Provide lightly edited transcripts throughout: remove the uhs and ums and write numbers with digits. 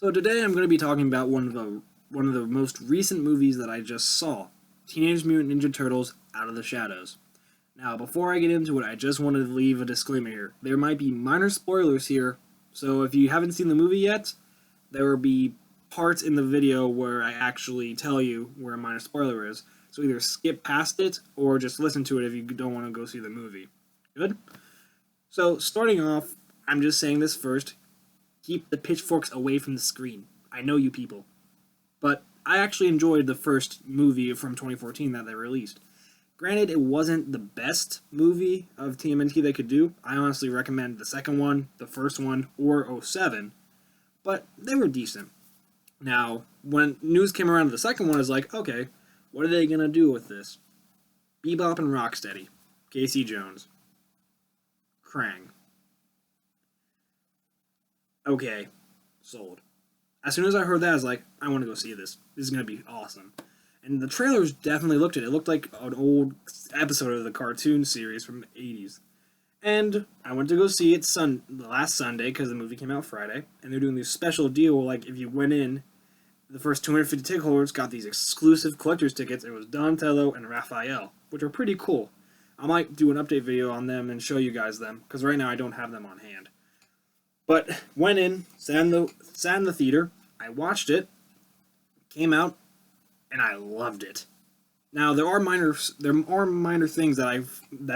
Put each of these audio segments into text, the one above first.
So today I'm going to be talking about one of the most recent movies that I just saw, Teenage Mutant Ninja Turtles: Out of the Shadows. Now, before I get into it, I just wanted to leave a disclaimer here. There might be minor spoilers here, so if you haven't seen the movie yet, there will be parts in the video where I actually tell you where a minor spoiler is. So either skip past it or just listen to it if you don't want to go see the movie. Good? So, starting off, I'm just saying this first. Keep the pitchforks away from the screen. I know you people. But I actually enjoyed the first movie from 2014 that they released. Granted, it wasn't the best movie of TMNT they could do. I honestly recommend the second one, the first one, or '07. But they were decent. Now, when news came around to the second one, I was like, okay, what are they going to do with this? Bebop and Rocksteady. Casey Jones. Krang. Okay, sold. As soon as I heard that, I was like, I want to go see this. This is going to be awesome. And the trailers definitely looked at it. It looked like an old episode of the cartoon series from the 80s. And I went to go see it last Sunday, because the movie came out Friday. And they're doing this special deal, like if you went in, the first 250 ticket holders got these exclusive collector's tickets. It was Donatello and Raphael, which are pretty cool. I might do an update video on them and show you guys them, because right now I don't have them on hand. But went in, sat in the theater, I watched it, came out, and I loved it. Now there are minor things that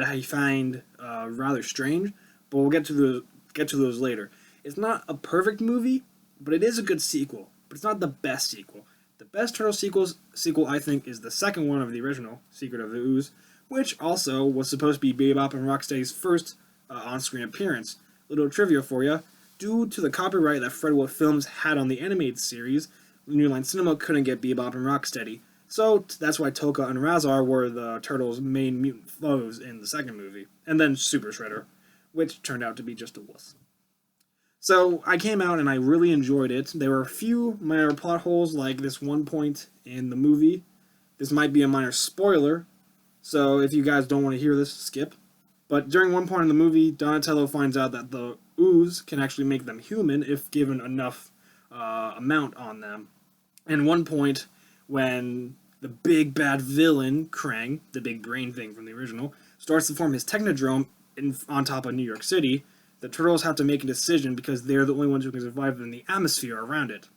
I find rather strange, but we'll get to those later. It's not a perfect movie, but it is a good sequel. But it's not the best sequel. The best Turtle sequel I think is the second one of the original, Secret of the Ooze, which also was supposed to be Bebop and Rocksteady's first on-screen appearance. Little trivia for you. Due to the copyright that Fredwood Films had on the animated series, New Line Cinema couldn't get Bebop and Rocksteady. So that's why Tokka and Razar were the Turtles' main mutant foes in the second movie. And then Super Shredder, which turned out to be just a wuss. So I came out and I really enjoyed it. There were a few minor plot holes, like this one point in the movie. This might be a minor spoiler, so if you guys don't want to hear this, skip. But during one point in the movie, Donatello finds out that the ooze can actually make them human if given enough amount on them. And one point, when the big bad villain, Krang, the big brain thing from the original, starts to form his Technodrome on top of New York City, the Turtles have to make a decision because they're the only ones who can survive in the atmosphere around it.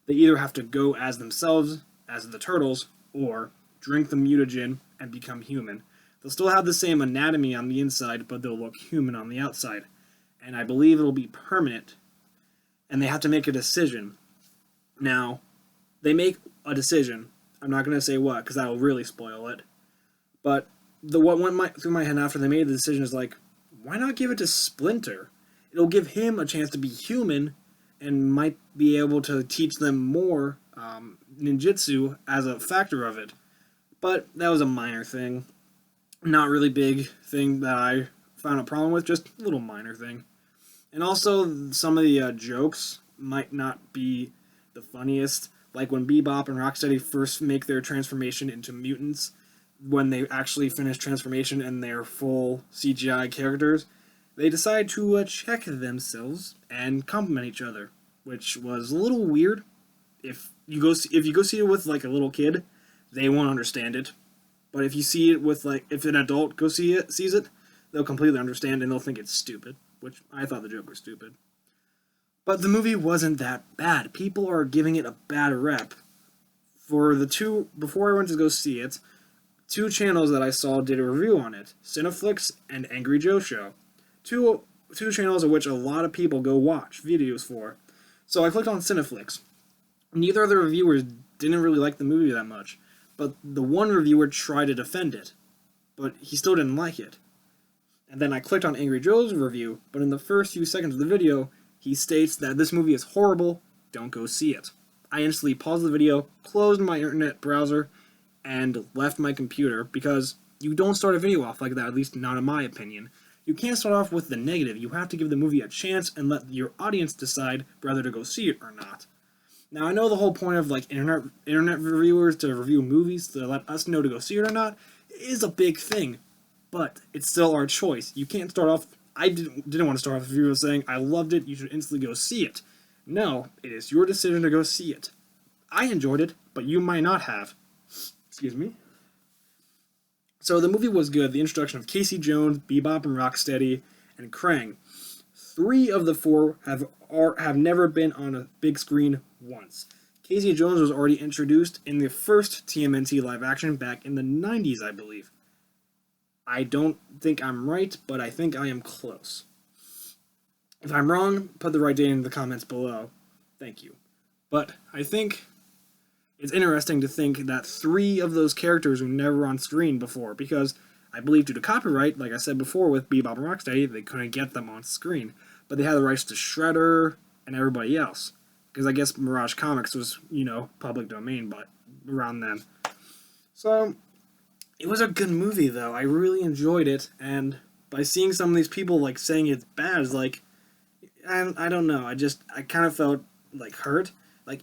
They either have to go as themselves, as the Turtles, or drink the mutagen and become human. They'll still have the same anatomy on the inside, but they'll look human on the outside. And I believe it'll be permanent. And they have to make a decision. Now, they make a decision. I'm not going to say what, because that'll really spoil it. But what went through my head after they made the decision is like, why not give it to Splinter? It'll give him a chance to be human and might be able to teach them more ninjutsu as a factor of it. But that was a minor thing. Not really big thing that I found a problem with, just a little minor thing. And also, some of the jokes might not be the funniest. Like when Bebop and Rocksteady first make their transformation into mutants, when they actually finish transformation and they're full CGI characters, they decide to check themselves and compliment each other, which was a little weird. If you go see it with like a little kid, they won't understand it. But if you see it with if an adult sees it, they'll completely understand and they'll think it's stupid, which I thought the joke was stupid. But the movie wasn't that bad. People are giving it a bad rep. Before I went to go see it, two channels that I saw did a review on it, Cineflix and Angry Joe Show. Two channels of which a lot of people go watch videos for. So I clicked on Cineflix. Neither of the reviewers didn't really like the movie that much, but the one reviewer tried to defend it, but he still didn't like it. And then I clicked on Angry Joe's review, but in the first few seconds of the video, he states that this movie is horrible, don't go see it. I instantly paused the video, closed my internet browser, and left my computer, because you don't start a video off like that, at least not in my opinion. You can't start off with the negative. You have to give the movie a chance and let your audience decide whether to go see it or not. Now, I know the whole point of internet reviewers to review movies to let us know to go see it or not is a big thing, but it's still our choice. You can't start off. I didn't want to start off the video saying I loved it. You should instantly go see it. No, it is your decision to go see it. I enjoyed it, but you might not have. Excuse me. So the movie was good. The introduction of Casey Jones, Bebop and Rocksteady, and Krang. 3 of the 4 have never been on a big screen once. Casey Jones was already introduced in the first TMNT live action back in the 90s, I believe. I don't think I'm right, but I think I am close. If I'm wrong, put the right date in the comments below. Thank you. But I think it's interesting to think that 3 of those characters were never on screen before, because I believe due to copyright, like I said before with Bebop and Rocksteady, they couldn't get them on screen. But they had the rights to Shredder and everybody else. Because I guess Mirage Comics was, public domain, but around then. So, it was a good movie, though. I really enjoyed it, and by seeing some of these people, saying it's bad, is I don't know. I kind of felt, hurt.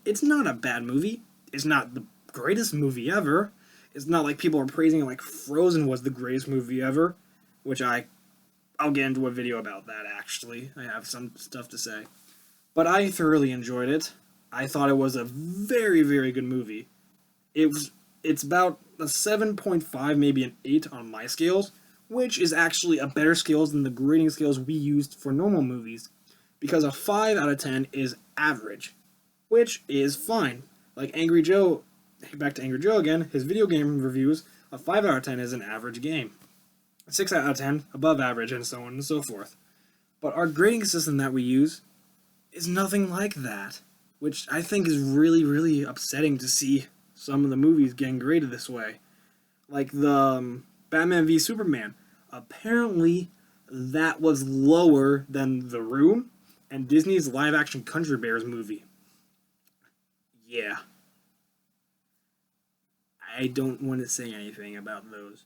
It's not a bad movie. It's not the greatest movie ever. It's not like people are praising it like Frozen was the greatest movie ever, which I'll get into a video about that, actually. I have some stuff to say. But I thoroughly enjoyed it. I thought it was a very, very good movie. It's about a 7.5, maybe an 8 on my scales, which is actually a better scales than the grading scales we used for normal movies, because a 5 out of 10 is average, which is fine. Like Angry Joe, back to Angry Joe again, his video game reviews, a 5 out of 10 is an average game. A 6 out of 10, above average, and so on and so forth. But our grading system that we use is nothing like that, which I think is really, really upsetting to see some of the movies getting graded this way. Like the Batman v Superman. Apparently, that was lower than The Room and Disney's live-action Country Bears movie. Yeah. I don't want to say anything about those.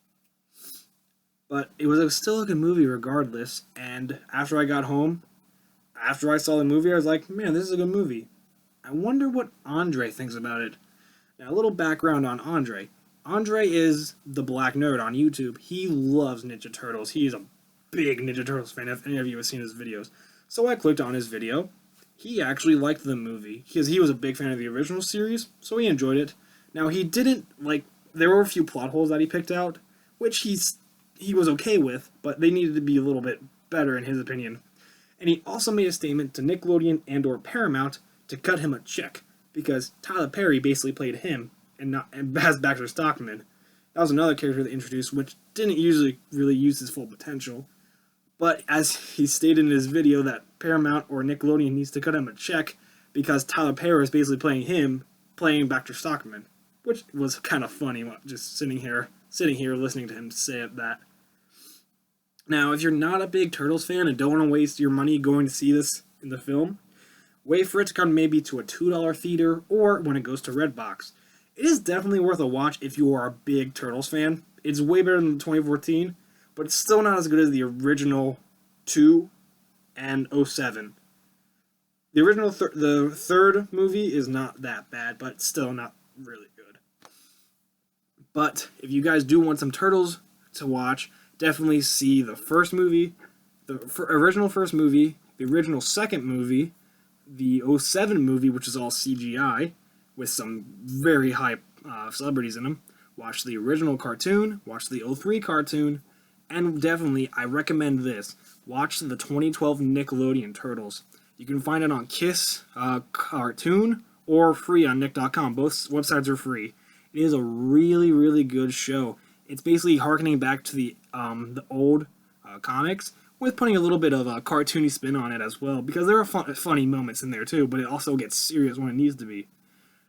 But it was still a good movie regardless, and after I got home, after I saw the movie, I was like, man, this is a good movie. I wonder what Andre thinks about it. Now, a little background on Andre. Andre is the Black Nerd on YouTube. He loves Ninja Turtles. He is a big Ninja Turtles fan, if any of you have seen his videos. So I clicked on his video. He actually liked the movie, because he was a big fan of the original series, so he enjoyed it. Now, he didn't, there were a few plot holes that he picked out, which he was okay with, but they needed to be a little bit better in his opinion. And he also made a statement to Nickelodeon and/or Paramount to cut him a check, because Tyler Perry basically played him and as Baxter Stockman. That was another character they introduced, which didn't usually really use his full potential. But as he stated in his video that Paramount or Nickelodeon needs to cut him a check because Tyler Perry is basically playing Baxter Stockman, which was kind of funny, just sitting here listening to him say that. Now, if you're not a big Turtles fan and don't want to waste your money going to see this in the film, wait for it to come maybe to a $2 theater or when it goes to Redbox. It is definitely worth a watch if you are a big Turtles fan. It's way better than 2014, but it's still not as good as the original 2 and 07. The original the third movie is not that bad, but still not really good. But if you guys do want some Turtles to watch, definitely see the first movie, the original first movie, the original second movie, the 07 movie, which is all CGI, with some very high celebrities in them. Watch the original cartoon, watch the 03 cartoon, and definitely, I recommend this. Watch the 2012 Nickelodeon Turtles. You can find it on Kiss Cartoon or free on Nick.com. Both websites are free. It is a really, really good show. It's basically harkening back to the old comics with putting a little bit of a cartoony spin on it as well, because there are funny moments in there too, but it also gets serious when it needs to be.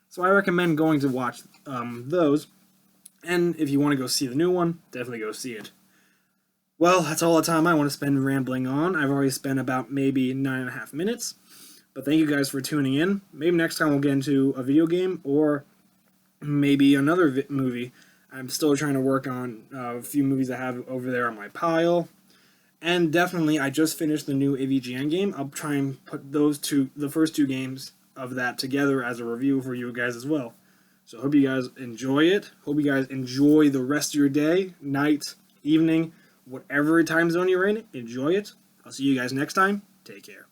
So I recommend going to watch those, and if you want to go see the new one, definitely go see it. Well, that's all the time I want to spend rambling on. I've already spent about maybe 9.5 minutes, but thank you guys for tuning in. Maybe next time we'll get into a video game, or maybe another movie. I'm still trying to work on a few movies I have over there on my pile. And definitely, I just finished the new AVGN game. I'll try and put the first 2 games of that together as a review for you guys as well. So I hope you guys enjoy it. Hope you guys enjoy the rest of your day, night, evening, whatever time zone you're in. Enjoy it. I'll see you guys next time. Take care.